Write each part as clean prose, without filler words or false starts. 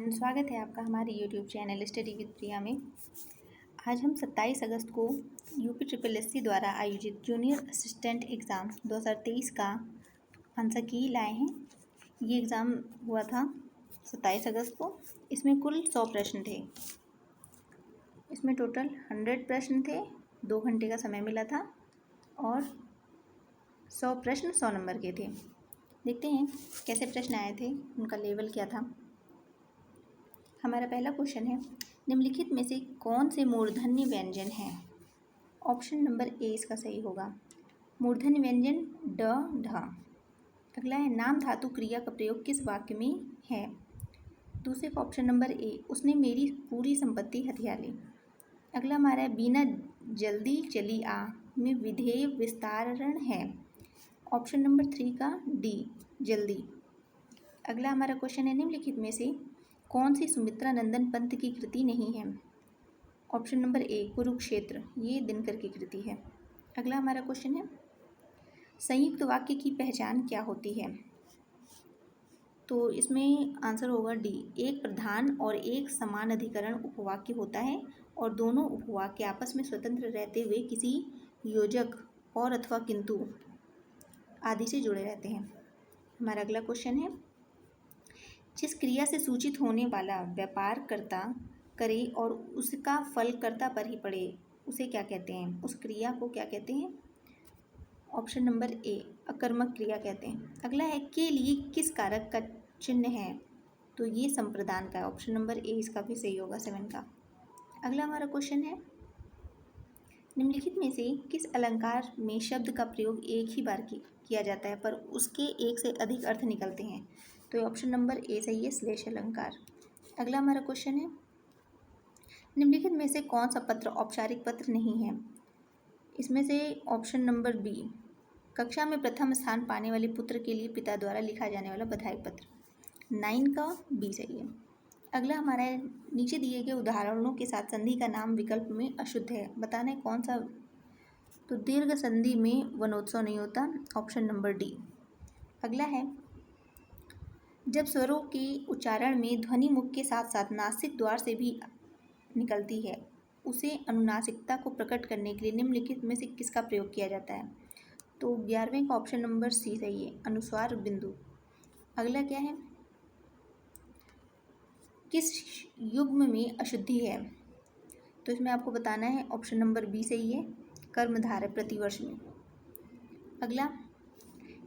स्वागत है आपका हमारे YouTube चैनल स्टडी विद प्रिया में। आज हम 27 अगस्त को यूपी SSSC द्वारा आयोजित जूनियर असिस्टेंट एग्ज़ाम 2023 का आंसर की लाए हैं। ये एग्ज़ाम हुआ था 27 अगस्त को। इसमें कुल 100 प्रश्न थे। इसमें टोटल 100 प्रश्न थे। 2 घंटे का समय मिला था और 100 प्रश्न 100 नंबर के थे। देखते हैं कैसे प्रश्न आए थे, उनका लेवल क्या था। हमारा पहला क्वेश्चन है, निम्नलिखित में से कौन से मूर्धन्य व्यंजन हैं? ऑप्शन नंबर ए इसका सही होगा। मूर्धन्य व्यंजन ड, ढ। अगला है, नाम धातु क्रिया का प्रयोग किस वाक्य में है? दूसरे का ऑप्शन नंबर ए, उसने मेरी पूरी संपत्ति हथिया ली। अगला हमारा है, बीना जल्दी चली आ में विधेय विस्तारण है। ऑप्शन नंबर 3 का डी, जल्दी। अगला हमारा क्वेश्चन है, निम्नलिखित में से कौन सी सुमित्रा नंदन पंत की कृति नहीं है? ऑप्शन नंबर ए, कुरुक्षेत्र, ये दिनकर की कृति है। अगला हमारा क्वेश्चन है, संयुक्त वाक्य की पहचान क्या होती है? तो इसमें आंसर होगा डी, एक प्रधान और एक समान अधिकरण उपवाक्य होता है और दोनों उपवाक्य आपस में स्वतंत्र रहते हुए किसी योजक और अथवा किंतु आदि से जुड़े रहते हैं। हमारा अगला क्वेश्चन है, जिस क्रिया से सूचित होने वाला व्यापार कर्ता करे और उसका फल कर्ता पर ही पड़े उसे क्या कहते हैं? उस क्रिया को क्या कहते हैं? ऑप्शन नंबर ए, अकर्मक क्रिया कहते हैं। अगला है, के लिए किस कारक का चिन्ह है? तो ये संप्रदान का है। ऑप्शन नंबर ए इसका भी सही होगा, 7 का। अगला हमारा क्वेश्चन है, निम्नलिखित में से किस अलंकार में शब्द का प्रयोग एक ही बार किया जाता है पर उसके एक से अधिक अर्थ निकलते हैं? तो ऑप्शन नंबर ए सही है, श्लेष अलंकार। अगला हमारा क्वेश्चन है, निम्नलिखित में से कौन सा पत्र औपचारिक पत्र नहीं है? इसमें से ऑप्शन नंबर बी, कक्षा में प्रथम स्थान पाने वाले पुत्र के लिए पिता द्वारा लिखा जाने वाला बधाई पत्र। 9 का बी सही है। अगला हमारा है, नीचे दिए गए उदाहरणों के साथ संधि का नाम विकल्प में अशुद्ध है, बताना है कौन सा? तो दीर्घ संधि में वनोत्सव नहीं होता। Option number D. अगला है, जब स्वरों के उच्चारण में ध्वनि मुख के साथ साथ नासिक द्वार से भी निकलती है उसे अनुनासिकता को प्रकट करने के लिए निम्नलिखित में से किसका प्रयोग किया जाता है? तो 11वें का ऑप्शन नंबर सी सही है, अनुस्वार बिंदु। अगला क्या है, किस युग्म में अशुद्धि है? तो इसमें आपको बताना है ऑप्शन नंबर बी सही है, कर्मधारय प्रतिवर्ष में। अगला,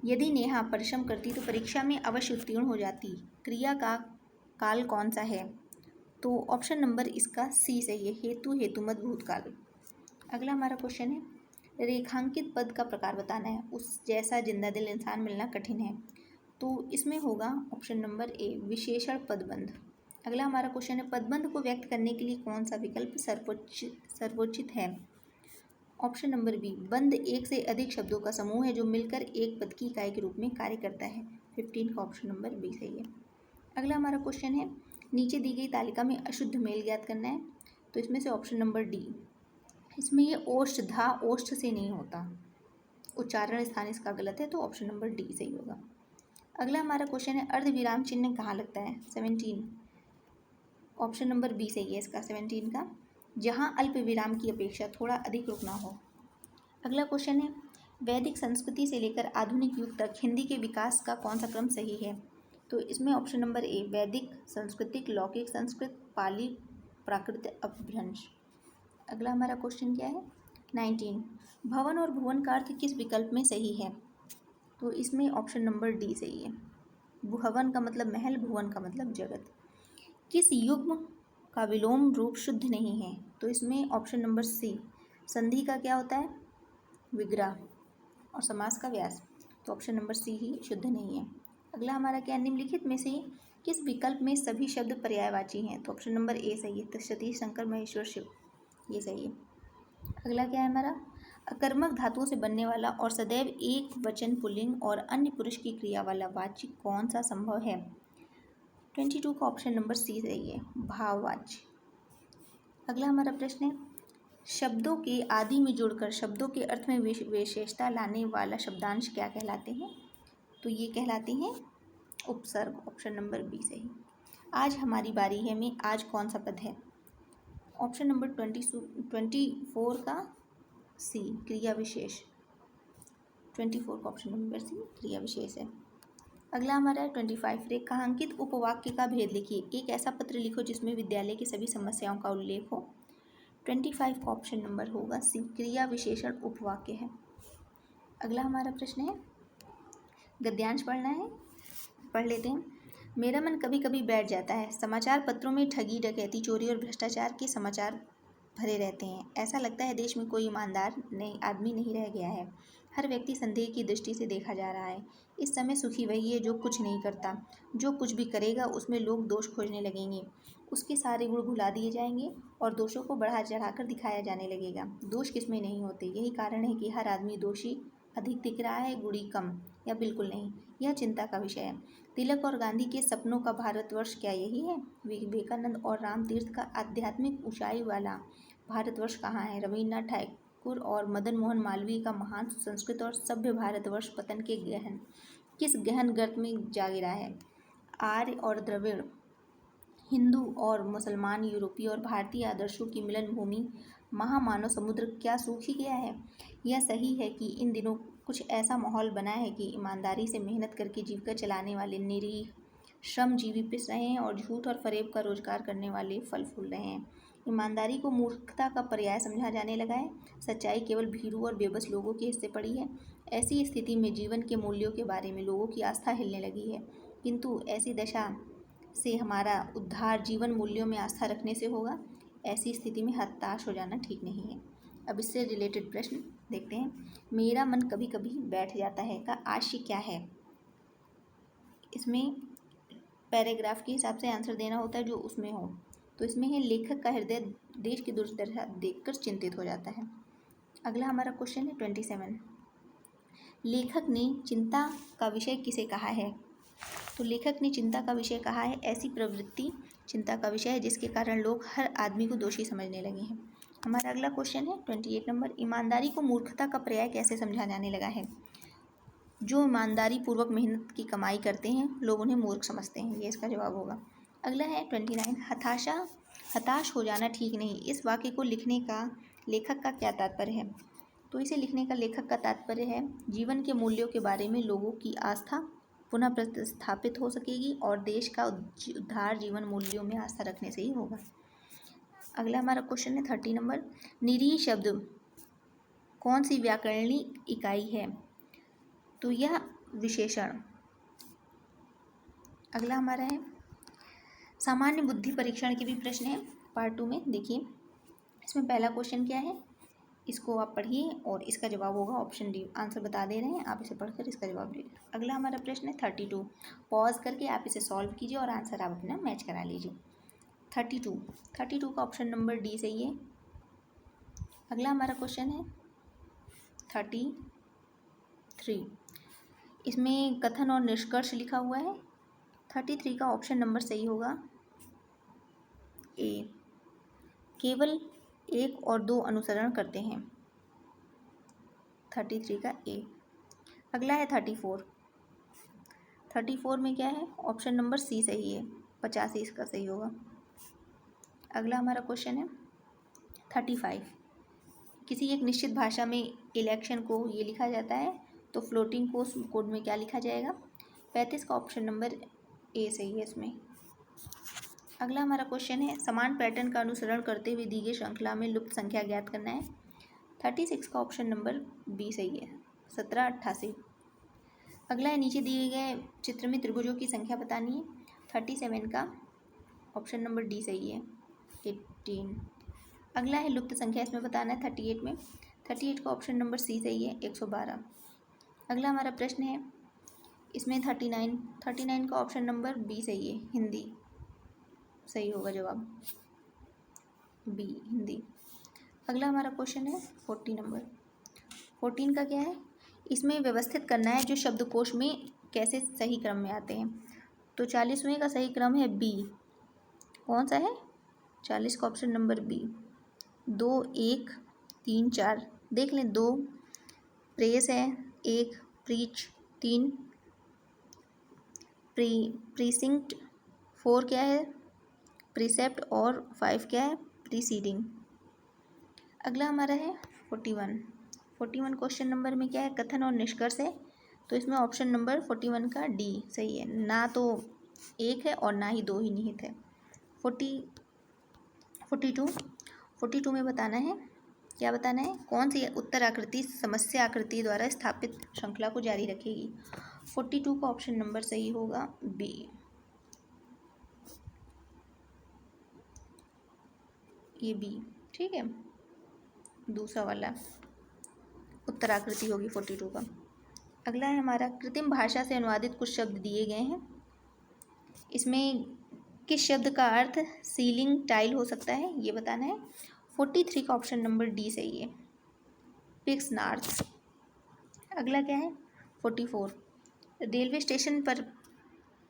यदि नेहा परिश्रम करती तो परीक्षा में अवश्य उत्तीर्ण हो जाती, क्रिया का काल कौन सा है? तो ऑप्शन नंबर इसका सी सही है, हेतु हेतुमत भूतकाल। अगला हमारा क्वेश्चन है, रेखांकित पद का प्रकार बताना है, उस जैसा जिंदा दिल इंसान मिलना कठिन है। तो इसमें होगा ऑप्शन नंबर ए, विशेषण पदबंध। अगला हमारा क्वेश्चन है, पदबंध को व्यक्त करने के लिए कौन सा विकल्प सर्वोचित है? ऑप्शन नंबर बी, बंध एक से अधिक शब्दों का समूह है जो मिलकर एक पद की इकाई के रूप में कार्य करता है। 15 का ऑप्शन नंबर बी सही है। अगला हमारा क्वेश्चन है, नीचे दी गई तालिका में अशुद्ध मेल ज्ञात करना है। तो इसमें से ऑप्शन नंबर डी, इसमें ये ओष्ठ धा ओष्ठ से नहीं होता, उच्चारण स्थान इसका गलत है, तो ऑप्शन नंबर डी सही होगा। अगला हमारा क्वेश्चन है, अर्ध विराम चिन्ह कहाँ लगता है? 17, ऑप्शन नंबर बी सही है इसका, 17 का, जहाँ अल्प विराम की अपेक्षा थोड़ा अधिक रुकना हो। अगला क्वेश्चन है, वैदिक संस्कृति से लेकर आधुनिक युग तक हिंदी के विकास का कौन सा क्रम सही है? तो इसमें ऑप्शन नंबर ए, वैदिक, सांस्कृतिक, लौकिक, संस्कृत, पाली, प्राकृत, अपभ्रंश। अगला हमारा क्वेश्चन क्या है, 19, भवन और भुवन का अर्थ किस विकल्प में सही है? तो इसमें ऑप्शन नंबर डी सही है, भवन का मतलब महल, भुवन का मतलब जगत। किस युग्म का विलोम रूप शुद्ध नहीं है? तो इसमें ऑप्शन नंबर सी, संधि का क्या होता है? विग्रह, और समास का व्यास। तो ऑप्शन नंबर सी ही शुद्ध नहीं है। अगला हमारा क्या, निम्नलिखित में से किस विकल्प में सभी शब्द पर्यायवाची हैं? तो ऑप्शन नंबर ए सही है, सतीश, शंकर, महेश्वर, शिव, ये सही है। अगला क्या है हमारा, अकर्मक धातुओं से बनने वाला और सदैव एक वचन पुल्लिंग और अन्य पुरुष की क्रिया वाला वाच्य कौन सा संभव है? 22 का ऑप्शन नंबर सी सही है, भाववाच्य। अगला हमारा प्रश्न है, शब्दों के आदि में जुड़कर शब्दों के अर्थ में विशेषता लाने वाला शब्दांश क्या कहलाते हैं? तो ये कहलाते हैं उपसर्ग। ऑप्शन नंबर बी सही। आज हमारी बारी है में आज कौन सा पद है? ऑप्शन नंबर 24 का सी क्रिया विशेष। 24 का ऑप्शन नंबर सी क्रिया विशेष है। अगला हमारा है 25। रेखांकित उपवाक्य का भेद लिखिए। एक ऐसा पत्र लिखो जिसमें विद्यालय की सभी समस्याओं का उल्लेख हो। 25 का ऑप्शन नंबर होगा सी क्रिया विशेषण उपवाक्य है। अगला हमारा प्रश्न है, गद्यांश पढ़ना है, पढ़ लेते हैं। मेरा मन कभी कभी बैठ जाता है। समाचार पत्रों में ठगी, डकैती, चोरी और भ्रष्टाचार के समाचार भरे रहते हैं। ऐसा लगता है देश में कोई ईमानदार आदमी नहीं रह गया है। हर व्यक्ति संदेह की दृष्टि से देखा जा रहा है। इस समय सुखी वही है जो कुछ नहीं करता। जो कुछ भी करेगा उसमें लोग दोष खोजने लगेंगे। उसके सारे गुण भुला दिए जाएंगे और दोषों को बढ़ा चढ़ाकर दिखाया जाने लगेगा। दोष किसमें नहीं होते। यही कारण है कि हर आदमी दोषी अधिक दिख रहा है, गुणी कम या बिल्कुल नहीं। यह चिंता का विषय है। तिलक और गांधी के सपनों का भारतवर्ष क्या यही है? विवेकानंद और रामतीर्थ का आध्यात्मिक ऊंचाई वाला भारतवर्ष कहाँ है? रविन्द्रनाथ ठाकुर और मदन मोहन मालवीय का महान संस्कृत और सभ्य भारतवर्ष पतन के किस गहन गर्त में जा गिरा है? आर्य और द्रविड़, हिंदू और मुसलमान, यूरोपीय और भारतीय आदर्शों की मिलन भूमि महामानव समुद्र क्या सूख ही गया है? यह सही है कि इन दिनों कुछ ऐसा माहौल बना है कि ईमानदारी से मेहनत करके जीविका चलाने वाले निरीह श्रमजीवी पिस रहे हैं और झूठ और फरेब का रोजगार करने वाले फल फूल रहे हैं। ईमानदारी को मूर्खता का पर्याय समझा जाने लगा है। सच्चाई केवल भीरू और बेबस लोगों के हिस्से पड़ी है। ऐसी स्थिति में जीवन के मूल्यों के बारे में लोगों की आस्था हिलने लगी है। किंतु ऐसी दशा से हमारा उद्धार जीवन मूल्यों में आस्था रखने से होगा। ऐसी स्थिति में हताश हो जाना ठीक नहीं है। अब इससे रिलेटेड प्रश्न देखते हैं। मेरा मन कभी कभी बैठ जाता है का आशय क्या है? इसमें पैराग्राफ के हिसाब से आंसर देना होता है जो उसमें हो। तो इसमें है, लेखक का हृदय देश की दुर्दशा देखकर चिंतित हो जाता है। अगला हमारा क्वेश्चन है 27। लेखक ने चिंता का विषय किसे कहा है? तो लेखक ने चिंता का विषय कहा है ऐसी प्रवृत्ति चिंता का विषय है जिसके कारण लोग हर आदमी को दोषी समझने लगे हैं। हमारा अगला क्वेश्चन है 28 नंबर। ईमानदारी को मूर्खता का पर्याय कैसे समझा जाने लगा है? जो ईमानदारी पूर्वक मेहनत की कमाई करते हैं लोग उन्हें मूर्ख समझते हैं। ये इसका जवाब होगा। अगला है 29। हताश हो जाना ठीक नहीं। इस वाक्य को लिखने का लेखक का क्या तात्पर्य है? तो इसे लिखने का लेखक का तात्पर्य है जीवन के मूल्यों के बारे में लोगों की आस्था पुनः प्रतिस्थापित हो सकेगी और देश का उद्धार जीवन मूल्यों में आस्था रखने से ही होगा। अगला हमारा क्वेश्चन है 30 नंबर। निरीह शब्द कौन सी व्याकरणिक इकाई है? तो यह विशेषण। अगला हमारा है सामान्य बुद्धि परीक्षण के भी प्रश्न है पार्ट 2 में। देखिए इसमें पहला क्वेश्चन क्या है, इसको आप पढ़िए और इसका जवाब होगा ऑप्शन डी। आंसर बता दे रहे हैं, आप इसे पढ़कर इसका जवाब दीजिए। अगला हमारा प्रश्न है 32। पॉज करके आप इसे सॉल्व कीजिए और आंसर आप अपना मैच करा लीजिए। 32 का ऑप्शन नंबर डी सही है। अगला हमारा क्वेश्चन है 33। इसमें कथन और निष्कर्ष लिखा हुआ है। 33 का ऑप्शन नंबर सही होगा ए। केवल 1 और 2 अनुसरण करते हैं। 33 का ए। अगला है 34। 34 में क्या है? ऑप्शन नंबर सी सही है। 85 इसका सही होगा। अगला हमारा क्वेश्चन है 35। किसी एक निश्चित भाषा में इलेक्शन को ये लिखा जाता है तो फ्लोटिंग कोड में क्या लिखा जाएगा? 35 का ऑप्शन नंबर ए सही है इसमें। अगला हमारा क्वेश्चन है समान पैटर्न का अनुसरण करते हुए दी गई श्रृंखला में लुप्त संख्या ज्ञात करना है। 36 का ऑप्शन नंबर बी सही है। 1788। अगला है नीचे दिए गए चित्र में त्रिभुजों की संख्या बतानी है। 37 का ऑप्शन नंबर डी सही है। 18। अगला है लुप्त संख्या, इसमें बताना है 38 में। 38 का ऑप्शन नंबर सी सही है। 112। अगला हमारा प्रश्न है इसमें 39 का ऑप्शन नंबर बी सही है। हिंदी सही होगा जवाब बी हिंदी। अगला हमारा क्वेश्चन है 40 नंबर। 14 का क्या है? इसमें व्यवस्थित करना है जो शब्दकोश में कैसे सही क्रम में आते हैं। तो 40वें का सही क्रम है बी। कौन सा है? 40 का ऑप्शन नंबर बी। 2 1 3 4 देख लें। 2 प्रेस है, 1 प्रीच, 3 प्रीसिंक्ट, 4 क्या है? प्रीसेप्ट, और 5 क्या है? प्रीसीडिंग। अगला हमारा है 41 क्वेश्चन नंबर में क्या है? कथन और निष्कर्ष है। तो इसमें ऑप्शन नंबर 41 का डी सही है, ना तो 1 है और ना ही 2 ही निहित है। 42 में बताना है, क्या बताना है? कौन सी उत्तर आकृति समस्या आकृति द्वारा स्थापित श्रृंखला को जारी रखेगी? 42 का ऑप्शन नंबर सही होगा बी। ये बी, ठीक है, दूसरा वाला उत्तर आकृति होगी 42 का। अगला है हमारा कृत्रिम भाषा से अनुवादित कुछ शब्द दिए गए हैं, इसमें किस शब्द का अर्थ सीलिंग टाइल हो सकता है, ये बताना है। 43 का ऑप्शन नंबर डी सही है, पिक्स नॉर्थ। अगला क्या है 44, रेलवे स्टेशन पर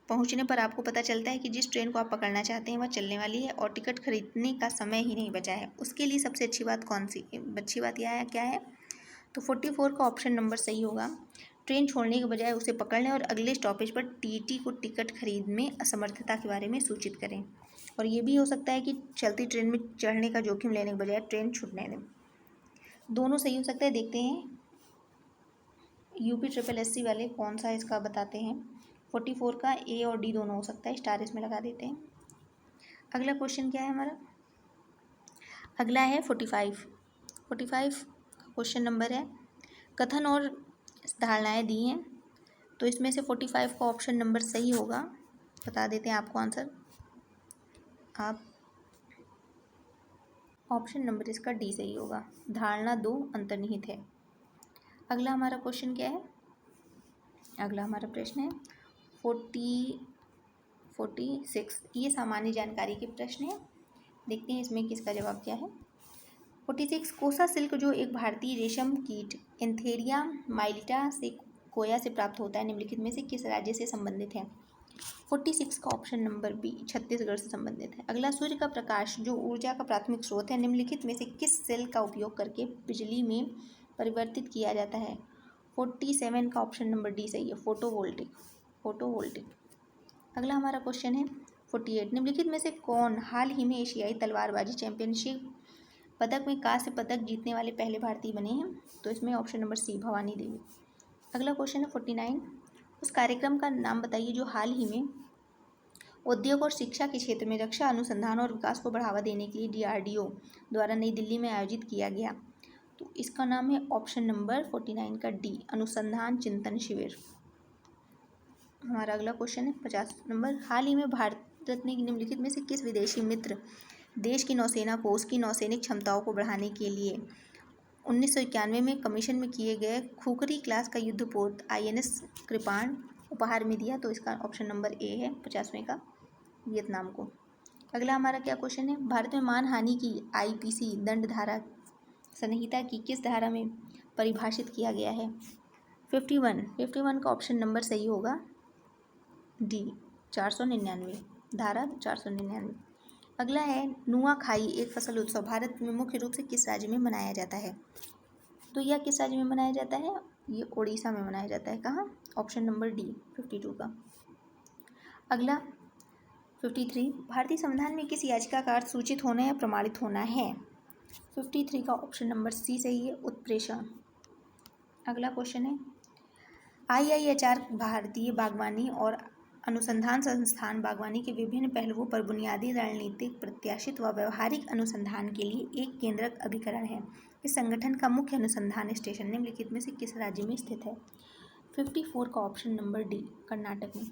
पहुंचने पर आपको पता चलता है कि जिस ट्रेन को आप पकड़ना चाहते हैं वह चलने वाली है और टिकट खरीदने का समय ही नहीं बचा है, उसके लिए सबसे अच्छी बात कौन सी? अच्छी बात यह है क्या है? तो 44 का ऑप्शन नंबर सही होगा, ट्रेन छोड़ने के बजाय उसे पकड़ लें और अगले स्टॉपेज पर टीटी को टिकट खरीद में असमर्थता के बारे में सूचित करें। और ये भी हो सकता है कि चलती ट्रेन में चढ़ने का जोखिम लेने के बजाय ट्रेन छूटने दें। दोनों सही हो सकता है। देखते हैं UPSSC वाले कौन सा इसका बताते हैं। 44 का ए और डी दोनों हो सकता है, स्टार इसमें लगा देते हैं। अगला क्वेश्चन क्या है हमारा? अगला है 45 क्वेश्चन नंबर है, कथन और धारणाएं दी हैं, तो इसमें से 45 का ऑप्शन नंबर सही होगा, बता देते हैं आपको आंसर। आप ऑप्शन नंबर इसका डी सही होगा, धारणा 2 अंतर्निहित है। अगला हमारा क्वेश्चन क्या है? अगला हमारा प्रश्न है 46, ये सामान्य जानकारी के प्रश्न है, देखते हैं इसमें किसका जवाब क्या है। 46, कोसा सिल्क जो एक भारतीय रेशम कीट एंथेरिया माइलिटा से कोया से प्राप्त होता है, निम्नलिखित में से किस राज्य से संबंधित है? 46 का ऑप्शन नंबर बी, छत्तीसगढ़ से संबंधित है। अगला, सूर्य का प्रकाश जो ऊर्जा का प्राथमिक स्रोत है, निम्नलिखित में से किस सेल का उपयोग करके बिजली में परिवर्तित किया जाता है? 47 का ऑप्शन नंबर डी सही है, फोटोवोल्टिक। अगला हमारा क्वेश्चन है 48, निम्नलिखित में से कौन हाल ही में एशियाई तलवारबाजी चैंपियनशिप पदक में कांस्य पदक जीतने वाले पहले भारतीय बने हैं? तो इसमें option number C, Bhavani Devi. अगला क्वेश्चन है 49, उस कार्यक्रम का नाम बताइए जो हाल ही में उद्योग और शिक्षा के क्षेत्र में रक्षा अनुसंधान और विकास को बढ़ावा देने के लिए DRDO द्वारा नई दिल्ली में आयोजित किया गया। तो इसका नाम है ऑप्शन नंबर 49 का डी, अनुसंधान चिंतन शिविर। हमारा अगला क्वेश्चन है 50 नंबर, हाल ही में भारत ने निम्नलिखित में से किस विदेशी मित्र देश की नौसेना को उसकी नौसैनिक क्षमताओं को बढ़ाने के लिए 1991 में कमीशन में किए गए खुखरी क्लास का युद्धपोत INS कृपाण उपहार में दिया? तो इसका ऑप्शन नंबर ए है 50वें का, वियतनाम को। अगला हमारा क्या क्वेश्चन है, भारत में मानहानि की IPC दंड धारा संहिता की किस धारा में परिभाषित किया गया है? 51 का ऑप्शन नंबर सही होगा डी, 499, धारा 499। अगला है नुआखाई एक फसल उत्सव भारत में मुख्य रूप से किस राज्य में मनाया जाता है? तो यह किस राज्य में मनाया जाता है? ये उड़ीसा में मनाया जाता है। कहाँ? ऑप्शन नंबर डी 52 का। अगला 53, भारतीय संविधान में किस याचिका का अर्थ सूचित होना या प्रमाणित होना है? 53 का ऑप्शन नंबर सी सही है, उत्प्रेषण। अगला क्वेश्चन है IIHR भारतीय बागवानी और अनुसंधान संस्थान बागवानी के विभिन्न पहलुओं पर बुनियादी रणनीतिक प्रत्याशित व व्यवहारिक अनुसंधान के लिए एक केंद्रक अभिकरण है। इस संगठन का मुख्य अनुसंधान स्टेशन निम्नलिखित में से किस राज्य में स्थित है? 54 का ऑप्शन नंबर डी, कर्नाटक में।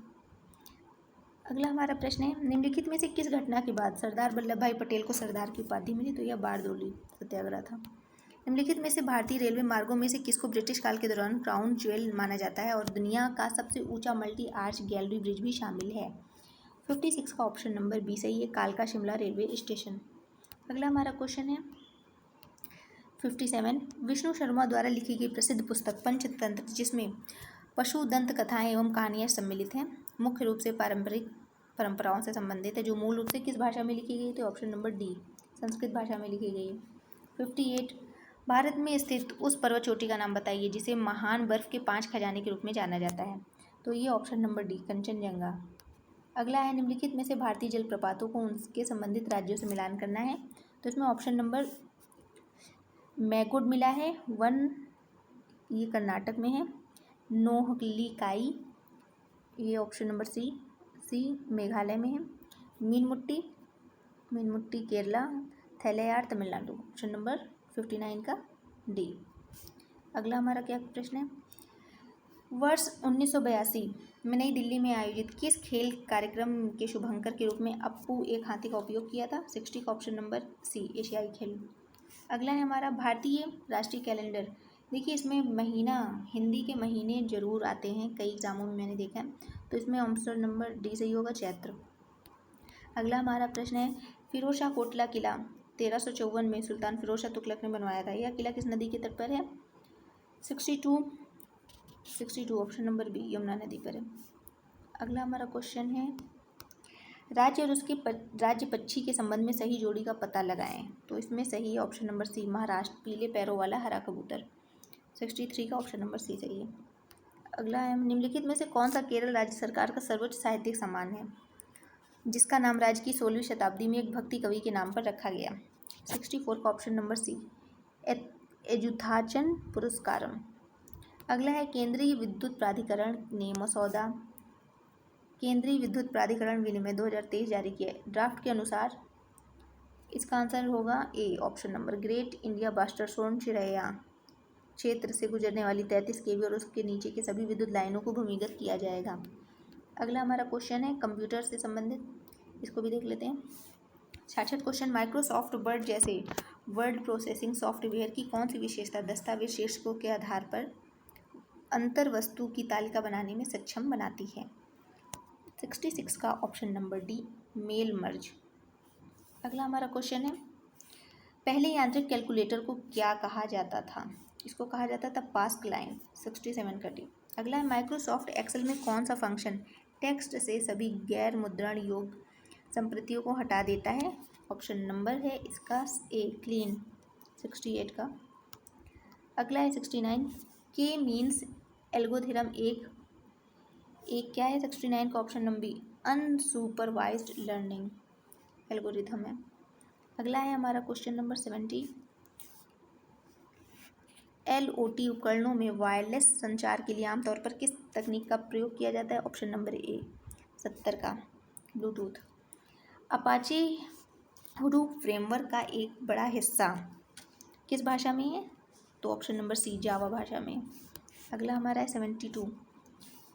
अगला हमारा प्रश्न है, निम्नलिखित में से किस घटना के बाद सरदार वल्लभ भाई पटेल को सरदार की उपाधि मिली? तो यह बारदोली सत्याग्रह था। निम्नलिखित में से भारतीय रेलवे मार्गों में से किसको ब्रिटिश काल के दौरान क्राउन ज्वेल माना जाता है और दुनिया का सबसे ऊंचा मल्टी आर्च गैलरी ब्रिज भी शामिल है? 56 का ऑप्शन नंबर बी सही है, कालका शिमला रेलवे स्टेशन। अगला हमारा क्वेश्चन है 57, विष्णु शर्मा द्वारा लिखी गई प्रसिद्ध पुस्तक पंचतंत्र जिसमें पशु दंत कथाएं एवं कहानियाँ सम्मिलित हैं, मुख्य रूप से पारंपरिक परंपराओं से संबंधित है, जो मूल रूप से किस भाषा में लिखी गई? तो ऑप्शन नंबर डी, संस्कृत भाषा में लिखी गई। 58, भारत में स्थित उस पर्वत चोटी का नाम बताइए जिसे महान बर्फ के 5 खजाने के रूप में जाना जाता है? तो ये ऑप्शन नंबर डी, कंचनजंगा। अगला है निम्नलिखित में से भारतीय जलप्रपातों को उनके संबंधित राज्यों से मिलान करना है। तो इसमें ऑप्शन नंबर मैगुड मिला है 1, ये कर्नाटक में है। नोहलिकाई, ये ऑप्शन नंबर सी मेघालय में है। मीनमुट्टी केरला। थैलेयार तमिलनाडु, ऑप्शन नंबर 59 का डी। अगला हमारा क्या प्रश्न है, वर्ष 1982 में नई दिल्ली में आयोजित किस खेल कार्यक्रम के शुभंकर के रूप में अप्पू एक हाथी का उपयोग किया था? 60 का ऑप्शन नंबर सी एशियाई खेल। अगला है हमारा भारतीय राष्ट्रीय कैलेंडर। देखिए इसमें महीना, हिंदी के महीने जरूर आते हैं, कई एग्जामों में मैंने देखा है, तो इसमें ऑप्शन नंबर डी सही होगा, चैत्र। अगला हमारा प्रश्न है फिरोज शाह कोटला किला 1354 में सुल्तान फिरोज शाह तुगलक ने बनवाया था। यह किला किस नदी के तट पर है? 62 ऑप्शन नंबर बी यमुना नदी पर है। अगला हमारा क्वेश्चन है राज्य और उसके राज्य पक्षी के संबंध में सही जोड़ी का पता लगाएं। तो इसमें सही है ऑप्शन नंबर सी महाराष्ट्र, पीले पैरों वाला हरा कबूतर। 63 का ऑप्शन नंबर सी सही है। अगला है निम्नलिखित में से कौन सा केरल राज्य सरकार का सर्वोच्च साहित्यिक सम्मान है जिसका नाम राज्य की 16वीं शताब्दी में एक भक्ति कवि के नाम पर रखा गया? 64 का ऑप्शन नंबर सी एजुथाचन पुरस्कारम। अगला है केंद्रीय विद्युत प्राधिकरण ने मसौदा केंद्रीय विद्युत प्राधिकरण विनिमय 2023 जारी किया है। ड्राफ्ट के अनुसार इसका आंसर होगा A option number great India बास्टरसोन चिड़ैया क्षेत्र से गुजरने वाली 33 kV और उसके नीचे के सभी विद्युत लाइनों को भूमिगत किया जाएगा। अगला हमारा क्वेश्चन है कंप्यूटर से संबंधित, इसको भी देख लेते हैं। 66 क्वेश्चन माइक्रोसॉफ्ट वर्ड जैसे वर्ड प्रोसेसिंग सॉफ्टवेयर की कौन सी विशेषता दस्तावेज शीर्षकों के आधार पर अंतर वस्तु की तालिका बनाने में सक्षम बनाती है? 66 का option number D mail merge. अगला हमारा क्वेश्चन है पहले यांत्रिक कैलकुलेटर को क्या कहा जाता था? इसको कहा जाता था पास्क लाइन। 67 का डी। अगला है माइक्रोसॉफ्ट एक्सेल में कौन सा फंक्शन टेक्स्ट से सभी गैर मुद्रण योग संप्रतियों को हटा देता है? ऑप्शन नंबर है इसका ए क्लीन। 68 का। अगला है 69 के मीन्स एल्गोरिथम एक क्या है? 69 का option number B unsupervised learning algorithm है। अगला है हमारा क्वेश्चन नंबर 70 LOT उपकरणों में वायरलेस संचार के लिए आमतौर पर किस तकनीक का प्रयोग किया जाता है? ऑप्शन नंबर ए 70 का ब्लूटूथ। अपाचे हुडूप फ्रेमवर्क का एक बड़ा हिस्सा किस भाषा में है? तो ऑप्शन नंबर सी जावा भाषा में। अगला हमारा है 72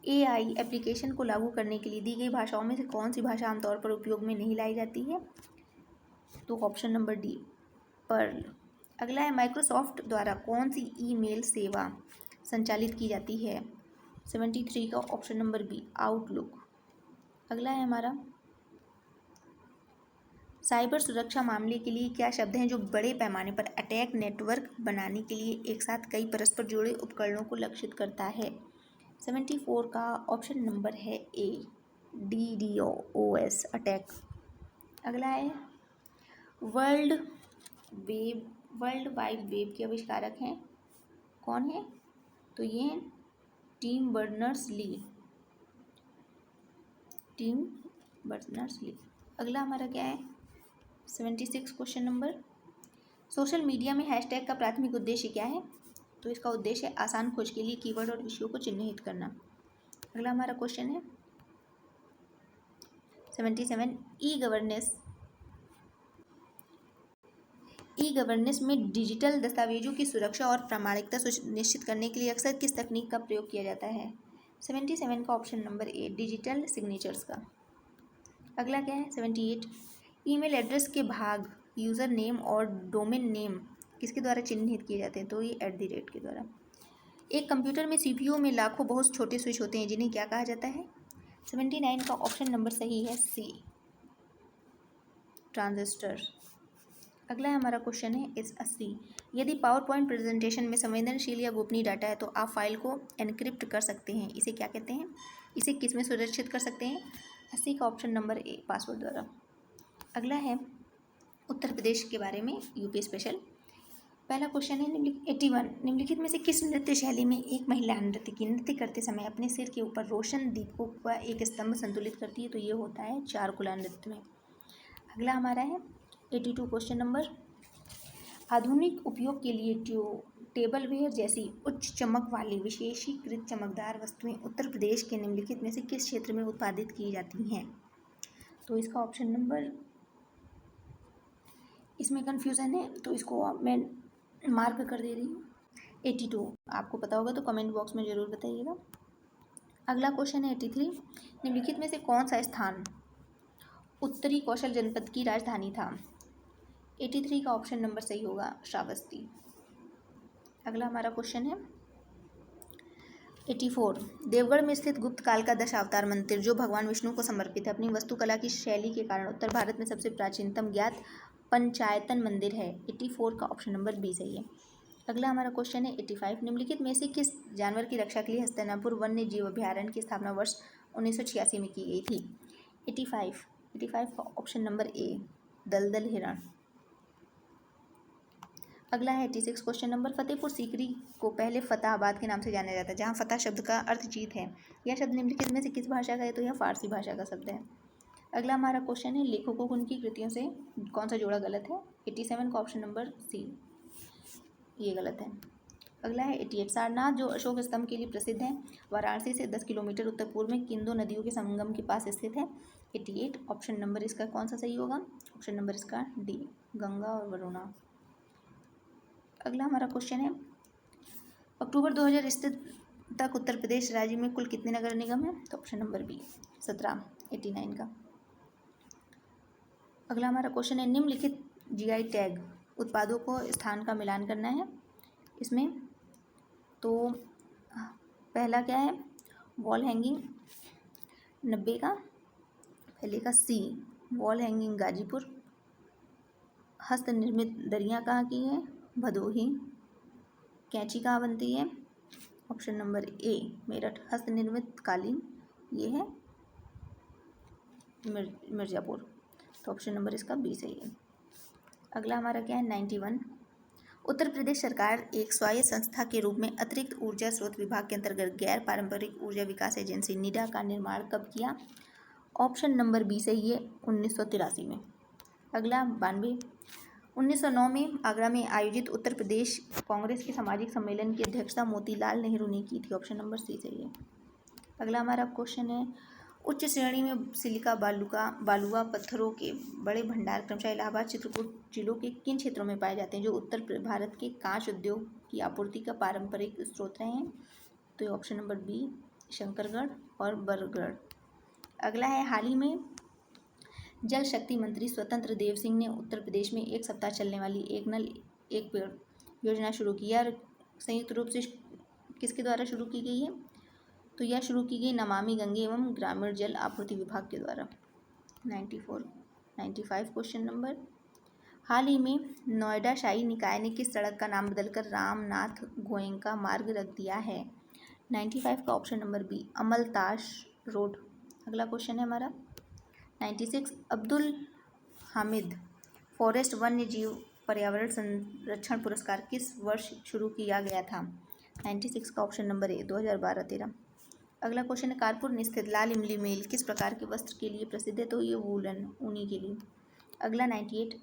AI एप्लीकेशन को लागू करने के लिए दी गई भाषाओं में से कौन सी भाषा आमतौर पर उपयोग में नहीं लाई जाती है? तो ऑप्शन नंबर डी पर्ल। अगला है माइक्रोसॉफ्ट द्वारा कौन सी ईमेल सेवा संचालित की जाती है? 73 का ऑप्शन नंबर बी आउटलुक। अगला है हमारा साइबर सुरक्षा मामले के लिए क्या शब्द हैं जो बड़े पैमाने पर अटैक नेटवर्क बनाने के लिए एक साथ कई परस्पर जुड़े उपकरणों को लक्षित करता है? 74 का ऑप्शन नंबर है ए DDoS अटैक। अगला है वर्ल्ड वाइड वेब के आविष्कारक हैं कौन है? तो ये हैं टिम बर्नर्स-ली। अगला हमारा क्या है 76 क्वेश्चन नंबर सोशल मीडिया में हैशटैग का प्राथमिक उद्देश्य क्या है? तो इसका उद्देश्य है आसान खोज के लिए कीवर्ड और विषयों को चिन्हित करना। अगला हमारा क्वेश्चन है 77 ई गवर्नेंस में डिजिटल दस्तावेजों की सुरक्षा और प्रामाणिकता सुनिश्चित करने के लिए अक्सर किस तकनीक का प्रयोग किया जाता है? 77 का option number A digital signatures का। अगला क्या है 78 ईमेल एड्रेस के भाग यूज़र नेम और डोमेन नेम किसके द्वारा चिन्हित किए जाते हैं? तो ये @ के द्वारा। एक कंप्यूटर में CPU में लाखों बहुत छोटे स्विच होते हैं जिन्हें क्या कहा जाता है? 79 का ऑप्शन नंबर सही है सी ट्रांजिस्टर। अगला है हमारा क्वेश्चन है इस 80 यदि पावर पॉइंट प्रेजेंटेशन में संवेदनशील या गोपनीय डाटा है तो आप फाइल को एनक्रिप्ट कर सकते हैं, इसे क्या कहते हैं? इसे किस में सुरक्षित कर सकते हैं? 80 का ऑप्शन नंबर ए पासवर्ड द्वारा। अगला है उत्तर प्रदेश के बारे में यूपी स्पेशल पहला क्वेश्चन है 81, निम्नलिखित में से किस नृत्य शैली में एक महिला नृत्य करते समय अपने सिर के ऊपर रोशन दीपकों का एक स्तंभ संतुलित करती है? तो ये होता है चारकुला नृत्य में। अगला हमारा है 82 क्वेश्चन नंबर, आधुनिक उपयोग के लिए टेबल वेयर जैसी उच्च चमक वाली विशेषीकृत चमकदार वस्तुएं उत्तर प्रदेश के निम्नलिखित में से किस क्षेत्र में उत्पादित की जाती हैं? तो इसका ऑप्शन नंबर, इसमें कन्फ्यूज़न है तो इसको मैं मार्क कर दे रही हूँ 82। आपको पता होगा तो कमेंट बॉक्स में ज़रूर बताइएगा। अगला क्वेश्चन है 83, निम्नलिखित में से कौन सा स्थान उत्तरी कौशल जनपद की राजधानी था? 83 का ऑप्शन नंबर सही होगा श्रावस्ती। अगला हमारा क्वेश्चन है 84, देवगढ़ में स्थित गुप्त काल का दशावतार मंदिर जो भगवान विष्णु को समर्पित है, अपनी वास्तुकला की शैली के कारण उत्तर भारत में सबसे प्राचीनतम ज्ञात पंचायतन मंदिर है। 84 का ऑप्शन नंबर बी सही है। अगला हमारा क्वेश्चन है 85, निम्नलिखित में से किस जानवर की रक्षा के लिए हस्तिनापुर वन्य जीव अभयारण्य की स्थापना वर्ष 1986 में की गई थी? 85 का ऑप्शन नंबर ए दलदल हिरण। अगला है 86 क्वेश्चन नंबर, फतेहपुर सीकरी को पहले फतेहाबाद के नाम से जाना जाता है, जहाँ फतह शब्द का अर्थ जीत है। यह शब्द निम्नलिखित में से किस भाषा का है? तो यह फारसी भाषा का शब्द है। अगला हमारा क्वेश्चन है, लेखकों को उनकी कृतियों से कौन सा जोड़ा गलत है? 87 का ऑप्शन नंबर सी ये गलत है। अगला है 88, सारनाथ जो अशोक स्तंभ के लिए प्रसिद्ध है, वाराणसी से 10 किलोमीटर उत्तर पूर्व में किन दो नदियों के संगम के पास स्थित है? 88 ऑप्शन नंबर इसका कौन सा सही होगा? ऑप्शन नंबर इसका डी गंगा और वरुणा। अगला हमारा क्वेश्चन है, अक्टूबर 2000 स्थित तक उत्तर प्रदेश राज्य में कुल कितने नगर निगम हैं? तो ऑप्शन नंबर बी 17, 89 का। अगला हमारा क्वेश्चन है, निम्नलिखित जीआई टैग उत्पादों को स्थान का मिलान करना है इसमें। तो पहला क्या है? वॉल हैंगिंग 90 का, पहले का सी वॉल हैंगिंग गाजीपुर। हस्त निर्मित दरियाँ कहाँ की है? भदोही। कैंची कहाँ बनती है? Option number A Meerut. हस्त निर्मित कालीन ये है मिर्ज़ापुर। तो ऑप्शन नंबर इसका बी सही है। अगला हमारा क्या है 91, उत्तर प्रदेश सरकार एक स्वायत्त संस्था के रूप में अतिरिक्त ऊर्जा स्रोत विभाग के अंतर्गत गैर पारंपरिक ऊर्जा विकास एजेंसी नीडा का निर्माण कब किया? ऑप्शन नंबर बी सही है 1983 में। अगला 92, 1909 में आगरा में आयोजित उत्तर प्रदेश कांग्रेस के सामाजिक सम्मेलन की अध्यक्षता मोतीलाल नेहरू ने की थी। ऑप्शन नंबर सी सही है। अगला हमारा क्वेश्चन है, उच्च श्रेणी में सिलिका बालुआ पत्थरों के बड़े भंडार क्रमशः इलाहाबाद चित्रकूट जिलों के किन क्षेत्रों में पाए जाते हैं जो उत्तर भारत के कांच उद्योग की आपूर्ति का पारंपरिक स्रोत रहे हैं? तो ये ऑप्शन नंबर बी शंकरगढ़ और बरगढ़। अगला है, हाल ही में जल शक्ति मंत्री स्वतंत्र देव सिंह ने उत्तर प्रदेश में एक सप्ताह चलने वाली एक नल एक पेड़ योजना शुरू की है, संयुक्त रूप से किसके द्वारा शुरू की गई है? तो यह शुरू की गई नमामि गंगे एवं ग्रामीण जल आपूर्ति विभाग के द्वारा। 95 क्वेश्चन नंबर, हाल ही में नोएडा शाही निकाय ने किस सड़क का नाम बदलकर रामनाथ गोयनका मार्ग रख दिया है? 95 का ऑप्शन नंबर बी अमलताश रोड। अगला क्वेश्चन है हमारा 96, अब्दुल हामिद फॉरेस्ट वन्य जीव पर्यावरण संरक्षण पुरस्कार किस वर्ष शुरू किया गया था? 96 का ऑप्शन नंबर ए 2012-13। अगला क्वेश्चन है, कानपुर स्थित लाल इमली मिल किस प्रकार के वस्त्र के लिए प्रसिद्ध है? तो ये वूलन ऊनी के लिए। अगला 98,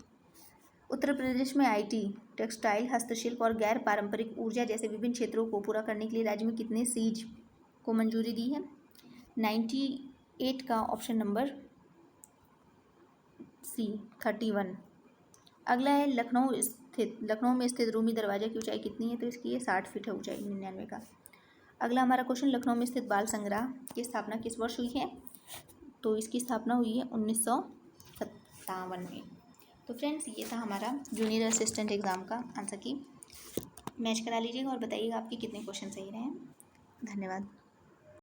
उत्तर प्रदेश में आईटी, टेक्सटाइल, हस्तशिल्प और गैर पारंपरिक ऊर्जा जैसे विभिन्न क्षेत्रों को पूरा करने के लिए राज्य में कितने सीज को मंजूरी दी है? 98 का ऑप्शन नंबर सी 31। अगला है, लखनऊ में स्थित रूमी दरवाजा की ऊंचाई कितनी है? तो इसकी ये 60 फीट है ऊंचाई 99 का। अगला हमारा क्वेश्चन, लखनऊ में स्थित बाल संग्रह की स्थापना किस वर्ष हुई है? तो इसकी स्थापना हुई है 1957 में। तो फ्रेंड्स ये था हमारा जूनियर असिस्टेंट एग्ज़ाम का आंसर की। मैच करा लीजिएगा और बताइएगा आपके कितने क्वेश्चन सही रहे हैं। धन्यवाद।